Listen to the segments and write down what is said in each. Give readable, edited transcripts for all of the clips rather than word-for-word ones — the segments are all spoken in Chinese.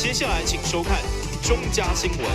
接下来请收看中嘉新闻。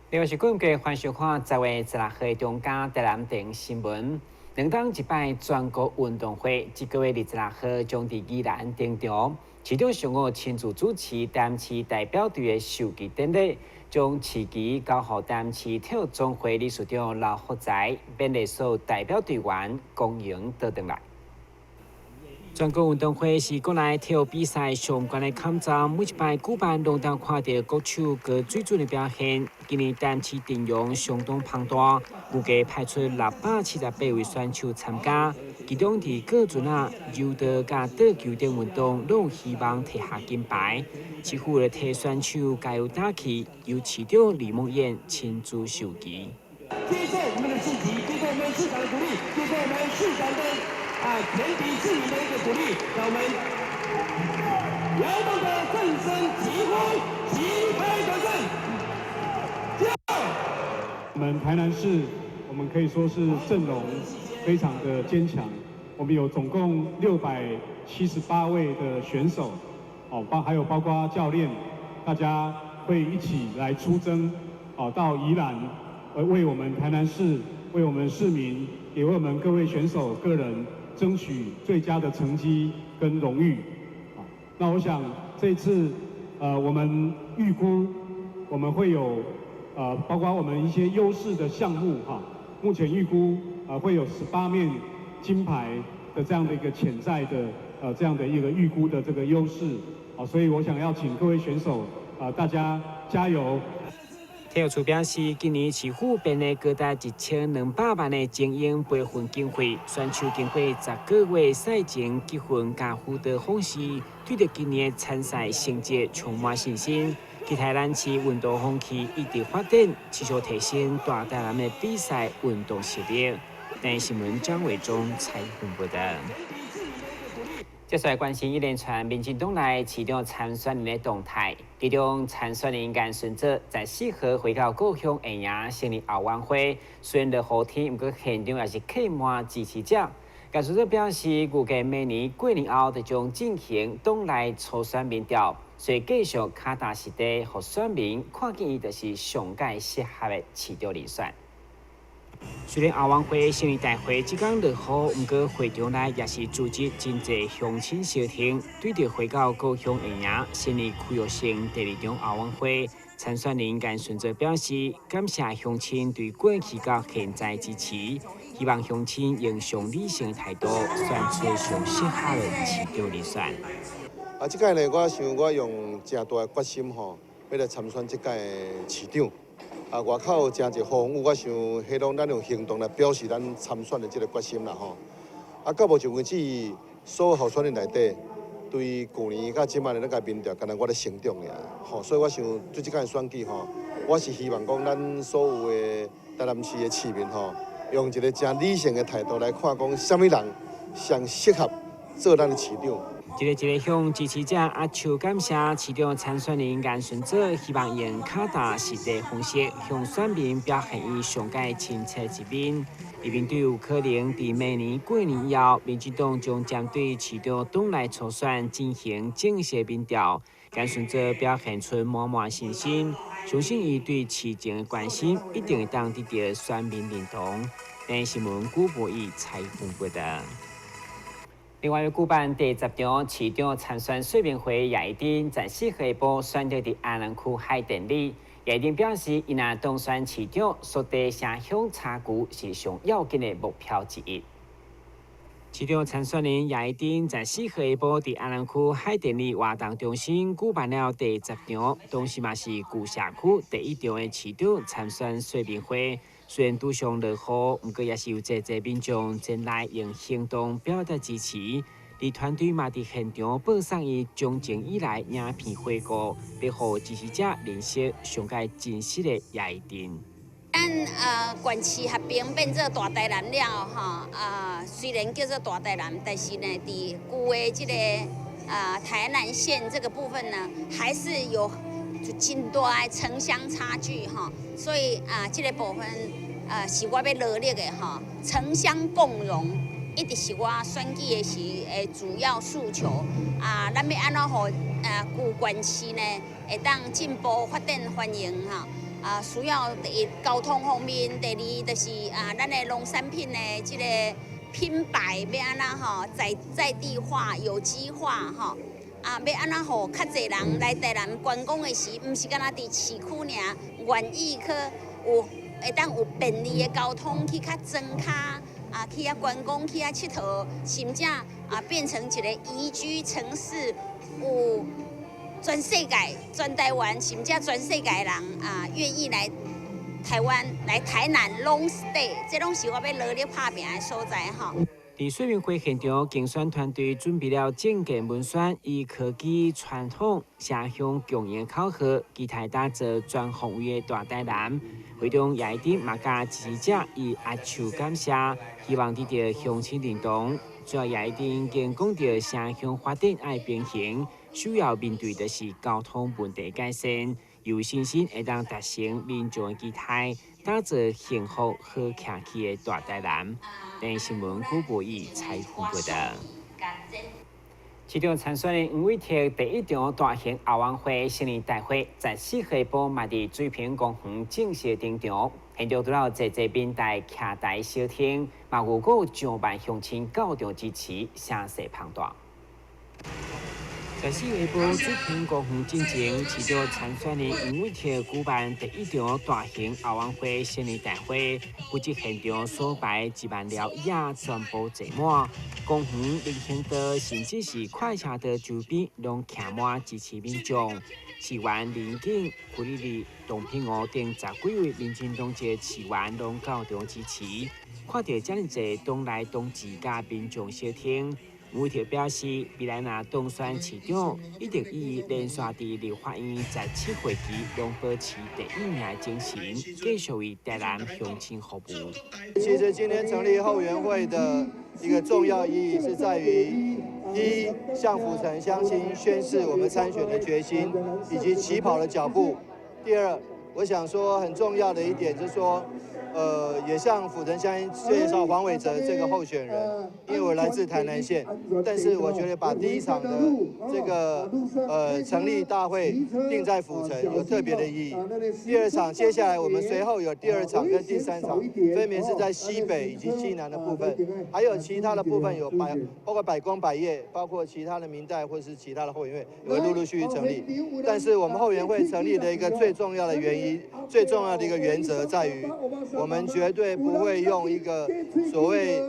另外是国家欢迎看10月16号中嘉台南电新闻。两党一摆全国运动会，这个月26号将伫宜兰登场。市长上午亲自主持台南市代表队的授旗典礼，将旗旗交予台南市体育总会理事长刘福才，勉励所有代表队员共赢倒转来。全国运动会是国内体育比赛相关的抗战，每一摆举办拢当看到各手各水准的表现。今年台南市阵容相当庞大，预计派出678位选手参加，其中伫各阵柔道甲桌球等运动都有希望摕下金牌。市府为了替选手加油打气，由市长李梦燕亲自授旗。接受我们的授旗，接受我们市长的鼓励，接受我们市长的全体市民的一个鼓励，让我们摇动的振声疾呼，旗开得胜。我们台南市，我们可以说是阵容非常的坚强。我们有总共678位的选手，还有包括教练，大家会一起来出征，到宜兰，为我们台南市，为我们市民，也为我们各位选手个人争取最佳的成绩跟荣誉。那我想这一次，我们预估我们会有。包括我们一些优势的项目目前预估会有18面金牌的这样的一个潜在的这样的一个预估的这个优势所以我想要请各位选手大家加油。体育处表示，今年市府编列高达1200万的精英培训经费，选手经过10个月赛前结训加辅导方式，对着今年参赛成绩充满信心。期待咱市运动风气一直发展，持续提升大台南的比赛运动实力。台新闻张伟忠采访报道。接下来关心一连串民进党内市长参选人的动态，其中参选人甘顺哲在4号回到高雄下营成立后援会，虽然落雨天，不过现场也是客满支持者。甘顺哲表示，预计明年过年后就将进行党内初选民调。所以继续脚踏实地，让选民看见伊就是上届适合的市长人选。虽然后援会成立大会即天落雨，不过会场内也是组织真侪乡亲小庭，对着回到高雄下营成立区域性第2场后援会。参选人甘顺哲表示，感谢乡亲对过去到现在支持，希望乡亲用上理性的态度，选出上适合的市长人选。即届呢，我想我用真大的决心要来参选即届的市长。外口真侪风雨，我想希望咱用行动来表示咱参选的这个决心啦到目前为止，所有候选人内底，对去年到即摆的那个民调，敢若我咧成长尔所以我想对即届选举我是希望讲咱所有的台南市的市民用一个真理性的态度来看，讲什么人上适合做咱的市长。一个向支持者阿秋感谢市长参选人甘顺哲，希望用脚踏实地方式向选民表现伊上届亲切一面。伊面对有可能伫明年过年以后，民进党将针对市长党内初选进行正式民调。甘顺哲表现出满满信心，相信伊对市情的关心一定会当得到选民认同。台新闻古博义采访报道。另外，举办第10场市长参选说明会，叶一丁在4号下晡选择伫安南区海典里。叶一丁表示，伊若当选市长，属地城乡差距是上要紧的目标之一。市长参选人叶一丁在4号下晡伫安南区海典里活动中心举办了第10场，同时嘛是旧社区第1场的市长参选说明会。虽然拄上落雨，不过也是有侪民众前来用行动表达支持。而团队嘛伫现场播送伊从前以来影片回顾，要互支持者认识上届真实的叶一丁。咱县市合并变做大台南了虽然叫做大台南，但是呢，伫旧的这个台南县这个部分呢，还是有就真大的城乡差距哈，所以这个部分是我要努力的哈，城乡共荣。一直是我选举的是主要诉求咱要安怎互旧县市呢会当进步发展繁荣哈需要第一交通方面，第二就是咱的农产品的这个品牌要安怎在地化、有机化哈要安怎互较侪人来台南观光的时，唔是干那伫市区尔，愿意去会当有便利的交通去较增卡。去观光，去佚佗，甚至变成一个宜居城市，有全世界、全台湾，甚至全世界人愿意来台湾、来台南 long stay， 这拢是我要努力打拼的所在哈。伫说明会现场，竞选团队准备了政见文宣，以科技、传统、城乡共赢考核，期待打造全方位的大台南。会中也一定马甲支持者以握手感谢，希望得到乡亲认同。主要也一定经讲到城乡发展爱平衡，需要面对的是交通问题改善，有信心会当达成民众的期待，打造幸福好徛起的大台南。电新闻古博义采访报道。市长参选的5位贴第一场大型奥运会成立大会，在4号晡嘛伫水平公园正式登场。现场除了坐平台、徛台小厅，嘛有上万乡亲到场支持，声势庞大。在4号晡水平公园进前，市长参选的5位贴举办第一场大型奥运会成立大会，不止现场所摆1万了也全部坐满。公园人行道甚至是快车道周边，拢徛满支持民众。市员林景、胡丽丽、董品娥等10几位民进党籍市员拢到场支持。看到这么多东来东去甲民众相挺。吴条表示，未来若当选市长，一定以连续伫立法院17会期拢保持第一名的精神，继续为台南乡亲服务。其实今天成立后援会的一个重要意义是在于，第一，向府城乡亲宣示我们参选的决心以及起跑的脚步；第二，我想说很重要的一点就是说。也向府城乡亲介绍黄伟哲这个候选人，因为我来自台南县，但是我觉得把第一场的这个成立大会定在府城有特别的意义。第二场，接下来我们随后有第2场跟第3场，分别是在西北以及西南的部分，还有其他的部分有包括百工百业，包括其他的民代或是其他的后援会也会陆陆续续成立。但是我们后援会成立的一个最重要的原因，最重要的一个原则在于。我们绝对不会用一个所谓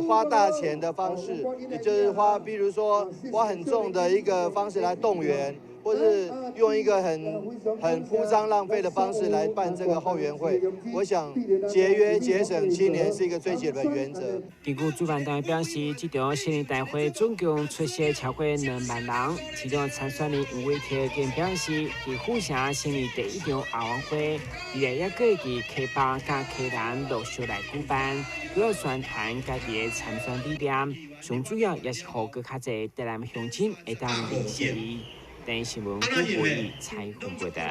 花大钱的方式，也就是比如说花很重的一个方式来动员，或是用一个很铺张浪费的方式来办这个后援会。我想节约节省青年是一个最基本的原则。根据主办单位表示，这场成立大会总共出席超过2万人，其中参选的吴伟贴更表示，伫府城成立第一场奥运会，未来也会伫溪北甲溪南陆续来举办，主要宣传家己的参选理念，上主要也是互更较侪台南乡亲会当认识伊。电新闻古博义采访报道。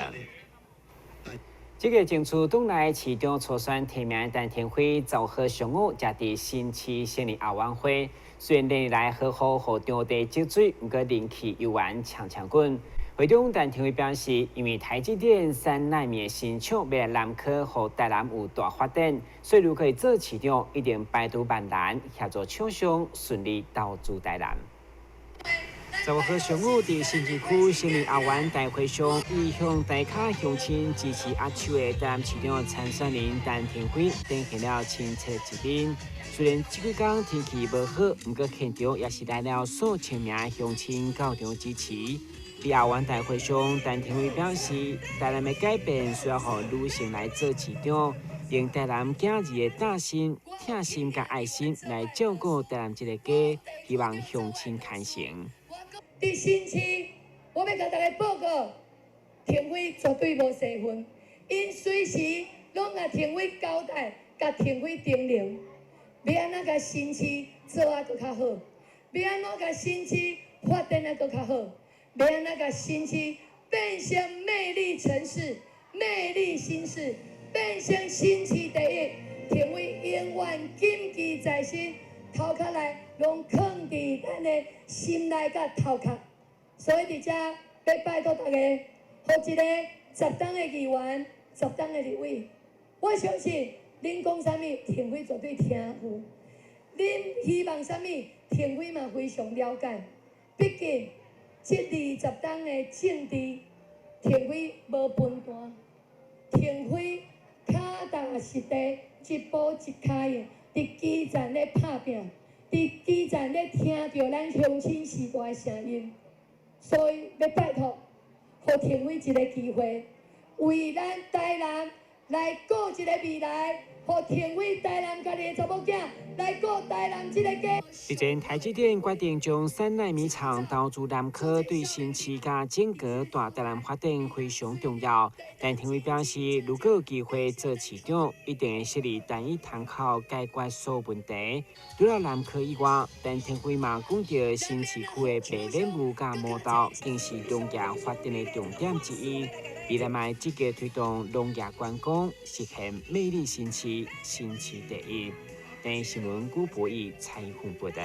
这个争取党内市长初选提名单天会10号上午，才伫新市成立奥运会。虽然连日来好好互场地积水，不过人气犹原强强滚。会中单天会表示，因为台积电3奈米的新厂要南科和台南有大发展，所以如果可以做市长，一定百度万难，协助厂商顺利投资台南。15号上午，伫新市区成立奥运大会上，以向大卡乡亲支持握手的台南市长参选人陈天辉展现了亲切一面。虽然这几天天气无好，不过现场也是来了数千名乡亲到场支持。伫奥运大会上，陈天辉表示，台南的改变需要让女性来做市长，用台南囝儿的大心、疼心甲爱心来照顾台南这个家，希望乡亲看成。伫新市，我要甲大家报告，天辉绝对无失分，因随时拢甲天辉交代，甲天辉叮咛，要安怎甲新市做啊搁较好，要安怎甲新市发展啊搁较好，要安怎甲新市变成魅力城市、魅力新市，变成新市第一，成为永远谨记在心，头壳内拢藏伫咱的心内甲头壳。所以伫遮要拜托大家，好一个10党的议员、10党的立委，我相信恁讲啥物，田辉绝对听有。恁希望啥物，田辉嘛非常了解。毕竟这20党的政治，田辉无分段，田辉脚踏实地，一步一脚印，伫基层咧拍拼，伫基层咧听着咱乡亲时代的声音。所以要拜托，互田辉一个机会，为咱台南来过一个未来。互田辉台南家己的查某囝来过台南这个家。日前，台积电决定将3奈米厂投资南科，对新市甲整个大台南发展非常重要。但田辉表示，如果有机会做市长，一定会设立单一窗口解决所有问题。除了南科以外，但田辉嘛讲到新市区的白莲雾甲磨豆，更是农业发展的重点之一。未来嘛积极推动农业观光，实现魅力新市、新市第一。等新闻古博弈采访报道。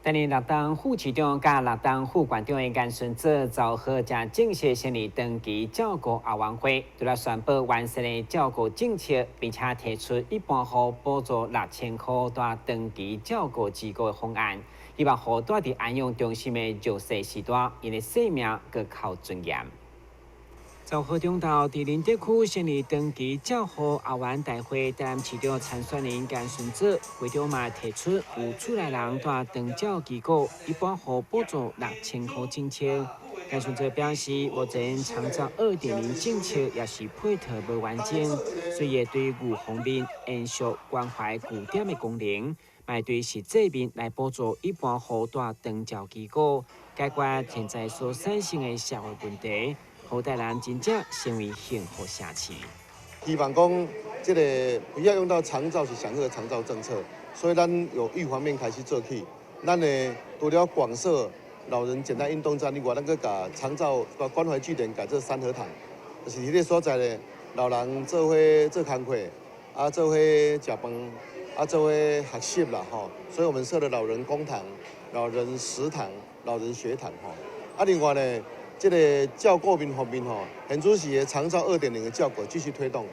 今年6党副市长甲6党副县长的严顺泽遭好正正式成立登记照顾后援会，除了宣布完善的照顾政策，并且提出一般户补助6000块大登记照顾机构的方案，希望互住伫安养中心的弱势时代，因的生命更靠尊严。10号中昼，伫林德区成立登记照护后援大会，担任市长参选人严顺泽会长嘛提出有厝内人住长照机构一般户补助6000块政策。严顺泽表示，目前长照2.0政策也是配套无完整，所以对预防面延续关怀据点的功能，卖对实际面来补助一般户住长照机构，解决现在所产生的社会问题。互台南真正成为幸福城市。希望讲，这个不要用到长照是享受的长照政策，所以咱有预防面开始做起。咱呢，除了广设老人简单运动站以外，咱搁把长照把关怀据点改做3合堂，就是迄个所在呢，老人做伙做工课，啊做伙食饭，啊做伙学习啦吼。所以我们设了老人公堂、老人食堂、老人学堂吼。啊，另外呢。这个照顾面方面吼，现主是的长照2.0的照顾继续推动，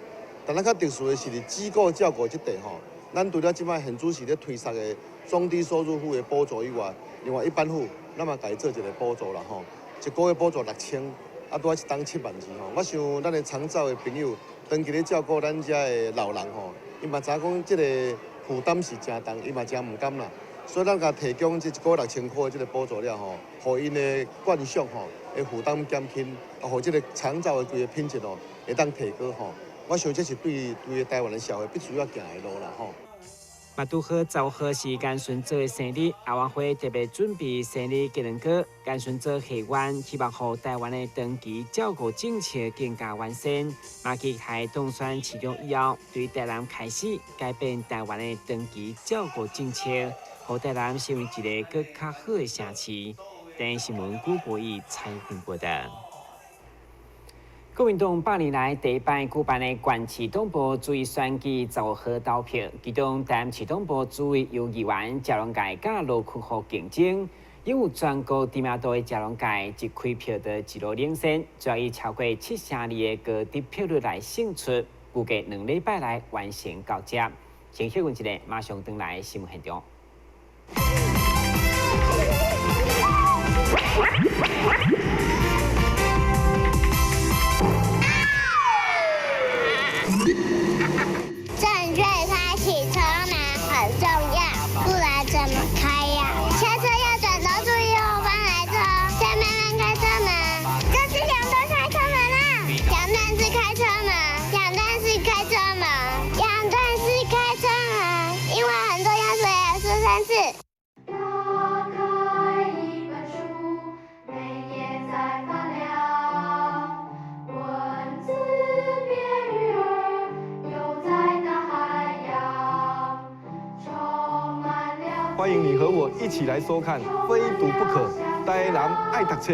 但咱较特殊的是伫机构照顾这块吼，咱除了即摆现主是咧推出的中低收入户的补助以外，另外一般户咱嘛家做一个补助啦吼，一个月补助6000，啊拄啊一档7万字吼。我想咱的长照的朋友长期咧照顾咱遮的老人吼，伊嘛知影讲这个负担是真重，伊嘛真唔甘啦。所以咱甲提供这一个月6000块这个补助了吼，互因的惯属吼。的负担减轻，啊，互这个长照的规个品质哦，会当提高吼。我想这是对台湾的社会必须要行的路啦吼。嘛拄好10号是严顺泽的生日，后援会特别准备生日纪念歌。严顺泽希望互台湾的长期照顾政策更加完善。马期待当选市长以后，对台南开始改变台湾的长期照顾政策，互台南成为一个更较好的城市。等新闻古博弈采访报道。国民党8年来第一摆举办的县市党部主委选举10号投票，其中担任市党部主委由议员嘉龙界甲罗坤豪竞争，因有全国知名度的嘉龙界一开票的一路领先，主要以超过72%的高得票率来胜出，估计2礼拜来完成交接。请休困一下，马上回来新闻现场。正确开启车门很重要，不然怎么开呀？下车要转头注意后方来车，再慢慢开车门。这是两段开车门啊！两段式开车门，两段式开车门，两段式开车门，因为很多要说说3次。打开一本书，每页欢迎你和我一起来收看《非读不可》，台南爱读册。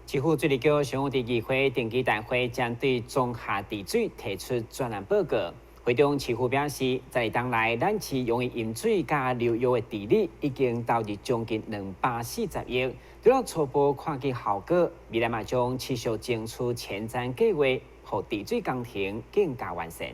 市府水利局上午伫议会定期大会将对中下地水提出专案报告。会中市府表示，在当内咱市用于饮水加流域的地理已经投入将近240亿，除了初步看见效果，未来嘛将持续争取前瞻计划，让地水工程更加完善。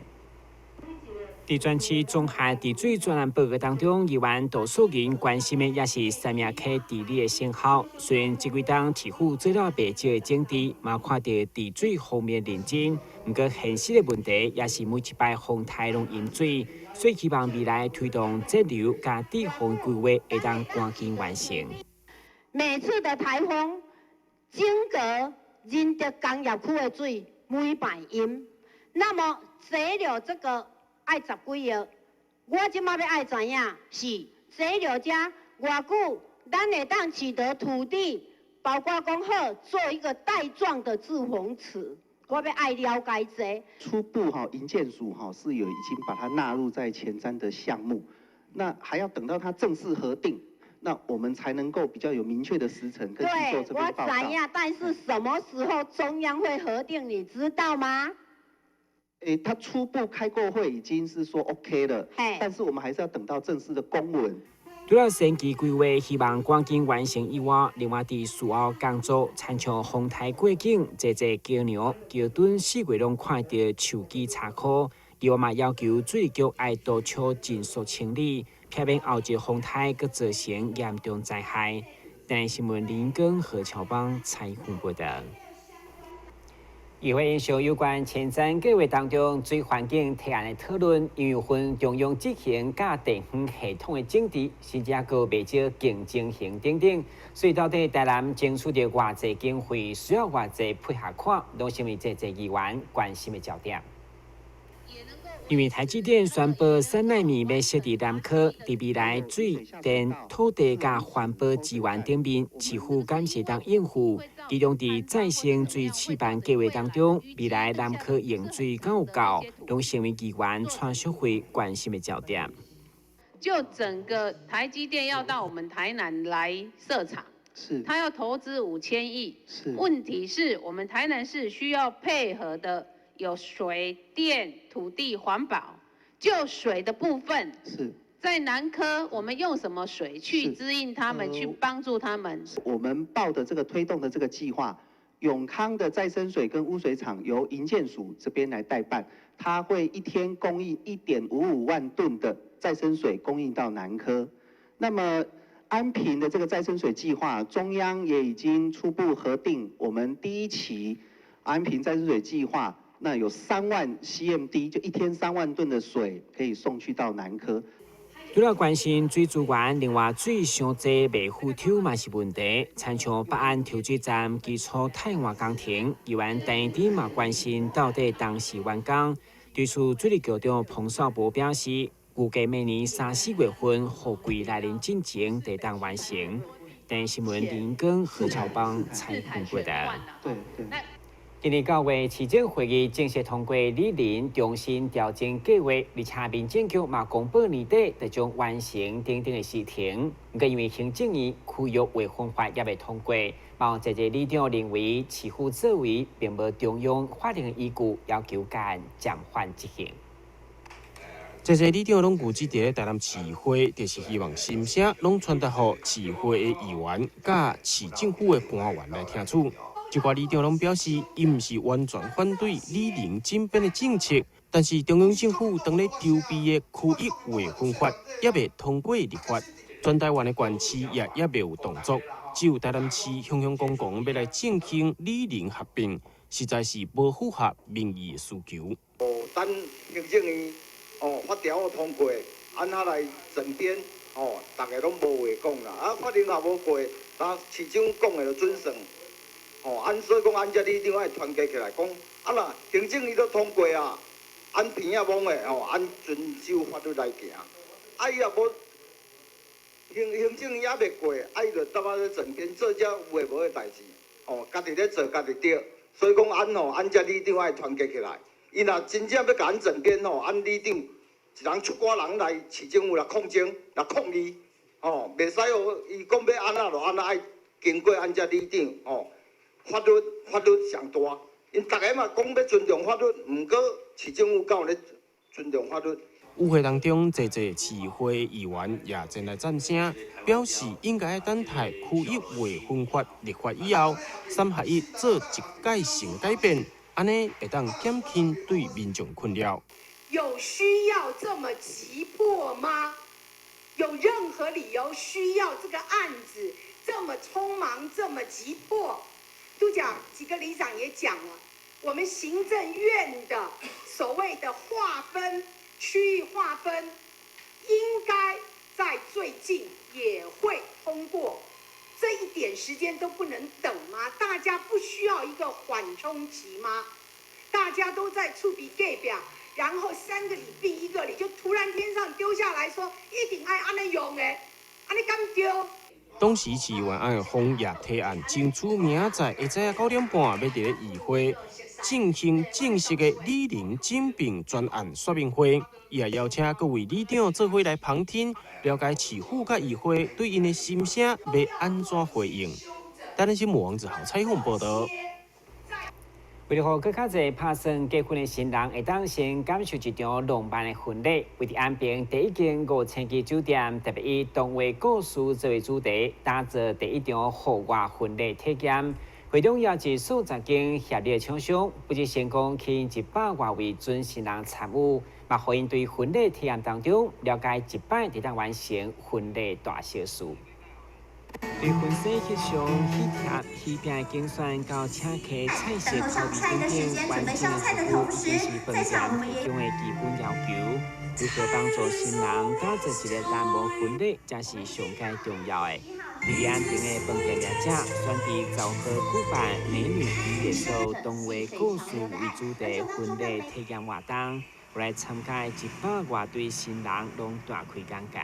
伫专区中下地水专案报告当中，议员多数人关心的也是三明溪治理的成效。虽然这几档市府做了不少的整治，嘛看到地水方面认真，不过现实的问题也是每一摆风台拢淹水，所以希望未来推动节流加地方规划会当赶紧完成。每次的台风，整个仁德工业区的水每摆淹，那么节流这个。爱10几亿，我即马要爱知影是这了遮偌久，咱会当取得土地，包括讲好做一个带状的滞洪池，我要爱了解这。初步营建署是已经把它纳入在前瞻的项目，那还要等到它正式核定，那我们才能够比较有明确的时程跟去做这边报告。我知影，但是什么时候中央会核定，你知道吗？他初步开过会已经是说 OK 了，但是我们还是要等到正式的公文。除了前期规划希望赶紧完成以外，另外伫事后工作，参像风台过境、坐桥梁、桥墩4月拢看到树基查考，伊嘛要求水利局爱督促尽速清理，避免后一风台佮造成严重灾害。但新闻林根何乔邦采访报道。议会就有关前瞻计划当中水环境提案的讨论，因有分中央执行甲地方系统的整治，甚至还未少竞争性等等。所以到底台南争取到偌济经费，需要偌济配合款，拢成为这议员关心的焦点。因为台积电宣布3奈米要设伫南科，伫未来水电、土地甲环保资源顶面，市府敢是当应付？其中伫再生水示范计划当中，未来南科用水够够，拢成为议员创社会关心的焦点。就整个台积电要到我们台南来设厂，是，它要投资5000亿，是。问题是我们台南市需要配合的。有水电、土地、环保，就水的部分是在南科，我们用什么水去滋应他们，去帮助他们？我们报的这个推动的这个计划，永康的再生水跟污水厂由营建署这边来代办，它会一天供应1.55万吨的再生水供应到南科。那么安平的这个再生水计划，中央也已经初步核定，我们第1期安平再生水计划。那有3万 CMD， 就一天3万吨的水可以送去到南科。除了关心水资源，另外水上济未ful抽嘛是问题。参像北安抽水站基础汰换工程，议员陈一点嘛关心到底当时完工。对此，水利局长彭少波表示，预计明年3、4月份货柜来临进程得当完成。但新闻林根何超邦采访报道。对。今年9月，市政会议正式通过理林重新调整计划，而且民政局嘛公布年底就将完成等等的事情。不过因为行政院区域划分法也未通过，某一个里长认为市府作为并无中央法定的依据，要求该案暂缓执行。这些里长拢估计伫台南市会，就是希望心声拢传达予市会的议员，甲市政府的官员来听取。一寡里长拢表示，伊毋是完全反对理林整编的政策，但是中央政府当咧筹备的区域划分法也未通过立法，全台湾的县市也未有动作，只有台南市雄雄公公要来进行理林合并，实在是无符合民意的需求。等行政院法条通过，安怎来整编大家拢无话讲啦。法令也无过，那市长讲的就准算。所以讲，安遮里长爱团结起来讲，若行政院都通过啊，安平啊忙的安遵守法律来行，啊伊也无行政也未过，啊伊就搭啊咧整天做遮有诶无诶代志，家己咧做家己对，所以讲咱遮里长爱团结起来。伊若真正要甲咱整边咱里长一人出寡人来市政府来抗争、来抗议，袂使伊讲要安怎就安怎，爱经过遮里长法律上大，因逐个嘛讲要尊重法律，毋过市政府敢有咧尊重法律？与会当中，侪市会议员也前来赞声，表示应该等待区域未分法立法以后，3合1做一改性改变，安尼会当减轻对民众困扰。有需要这么急迫吗？有任何理由需要这个案子这么匆忙、这么急迫？都讲几个里长也讲了，我们行政院的所谓的划分。区域划分应该在最近也会通过，这一点时间都不能等吗？大家不需要一个缓冲期吗？大家都在触笔盖表，然后3个里并1个里，就突然天上丢下来说一定爱安尼用的，安尼敢丢？当时市议员按洪也提案，争取明仔载下午9点半要伫咧议会进行正式的里邻诊病专案说明会，伊也邀请各位里长做伙来旁听，了解市府甲议会对因的心声要安怎回应。台南新闻网1号采访报道。为了让更加侪拍算结婚的新人会当先感受一场浪漫的婚礼，为伫安平第一间5000级酒店特别以动画故事作为主题，打造第一场户外婚礼体验。会中邀集数10间协力厂商，不止成功吸引100多位准新人参与，嘛互因对婚礼体验当中了解1摆就当完成婚礼大小事。对婚纱翕相、喜帖、喜饼竞选到请客、菜色、口味等等完整的服务，已经是饭店提供的基本要求。如何帮助新人打造一个难忘婚礼，才是上界重要的。伫安平的饭店业者选伫昭和举办美女与野兽动画故事为主题婚礼体验活动，有来参加100多对新人拢大开眼界。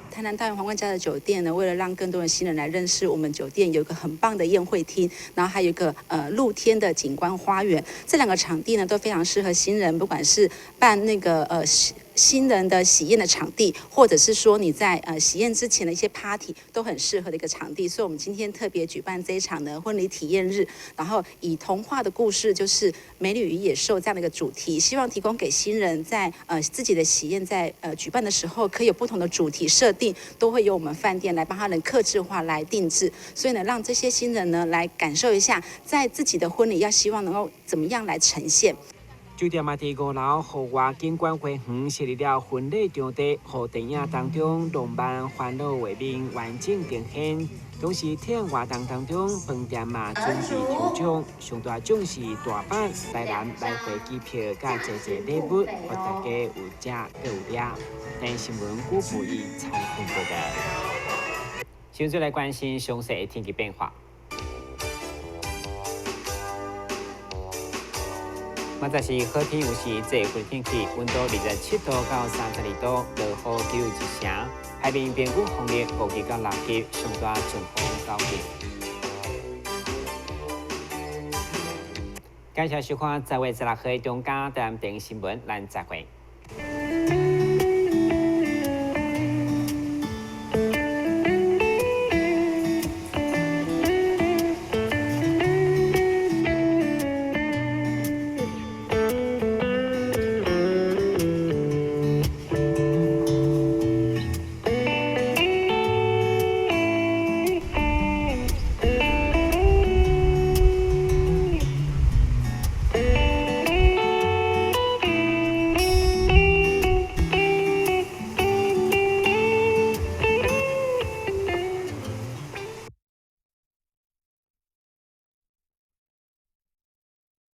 台南大园皇冠家的酒店呢，为了让更多的新人来认识我们酒店，有一个很棒的宴会厅，然后还有一个露天的景观花园。这2个场地呢都非常适合新人，不管是办那个新人的喜宴的场地，或者是说你在喜宴之前的一些 party 都很适合的一个场地。所以我们今天特别举办这一场的婚礼体验日，然后以童话的故事，就是美女与野兽这样的一个主题，希望提供给新人在自己的喜宴在举办的时候，可以有不同的主题设定，都会由我们饭店来帮他们客制化来定制。所以呢，让这些新人呢来感受一下，在自己的婚礼要希望能够怎么样来呈现。酒店嘛，伫5楼户外景观花园设立了婚礼场地，互电影当中浪漫欢乐画面完整呈现。同时，体验活动当中，饭店嘛准备抽奖，上大奖是大阪、台南来回机票甲侪礼物，互大家有食有掠。但新闻古不易采访报道。现在来关心详细的天气变化。明仔是好天有时这份天气，温度27度到32度，落雨只有1成。海面边雨风力5级到6级，上大阵风9级。感谢收看10月16号中间台湾电视新闻，咱再会。